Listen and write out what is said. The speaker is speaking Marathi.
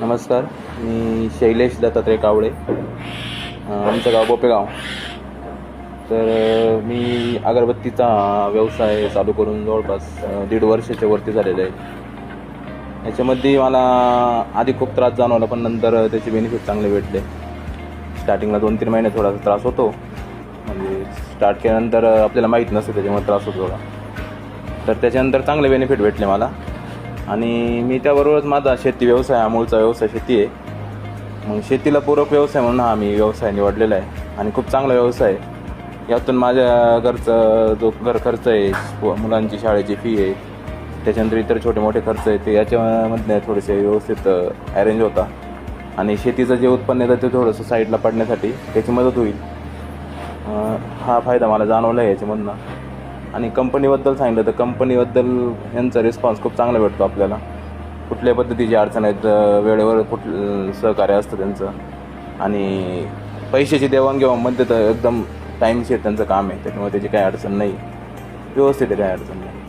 नमस्कार, मी शैलेश दत्तात्रय कावळे. आमचं गाव बोपेगाव. तर मी अगरबत्तीचा व्यवसाय चालू करून जवळपास 1.5 वर्षाच्या वरती झालेलं आहे. याच्यामध्ये मला आधी खूप त्रास जाणवला, पण नंतर त्याचे बेनिफिट चांगले भेटले. स्टार्टिंगला 2-3 महिने थोडासा त्रास होतो, म्हणजे स्टार्ट केल्यानंतर आपल्याला माहीत नसतं त्याच्यामुळे त्रास होतो थोडा. तर त्याच्यानंतर चांगले बेनिफिट भेटले मला. आणि मी त्याबरोबरच माझा शेती व्यवसाय, मूळचा व्यवसाय शेती आहे. मग शेतीला पूरक व्यवसाय म्हणून हा मी व्यवसाय निवडलेला आहे आणि खूप चांगला व्यवसाय आहे. यातून माझ्या घरचा जो घर खर्च आहे, मुलांची शाळेची फी आहे, त्याच्यानंतर इतर छोटे मोठे खर्च आहे, ते याच्यामधले थोडेसे व्यवस्थित ॲरेंज होता. आणि शेतीचं जे उत्पन्न येतं ते थोडंसं साईडला पडण्यासाठी त्याची मदत होईल. हा फायदा मला जाणवला आहे याच्यामधनं. आणि कंपनीबद्दल सांगितलं तर कंपनीबद्दल यांचा रिस्पॉन्स खूप चांगला भेटतो आपल्याला. कुठल्या पद्धतीची अडचण आहेत, वेळेवर सहकार्य असतं त्यांचं. आणि पैशाची देवाणघेवाणमध्ये तर एकदम टाईमशीर त्यांचं काम आहे, त्याच्यामुळे त्याची काही अडचण नाही, व्यवस्थित आहे, काही अडचण नाही.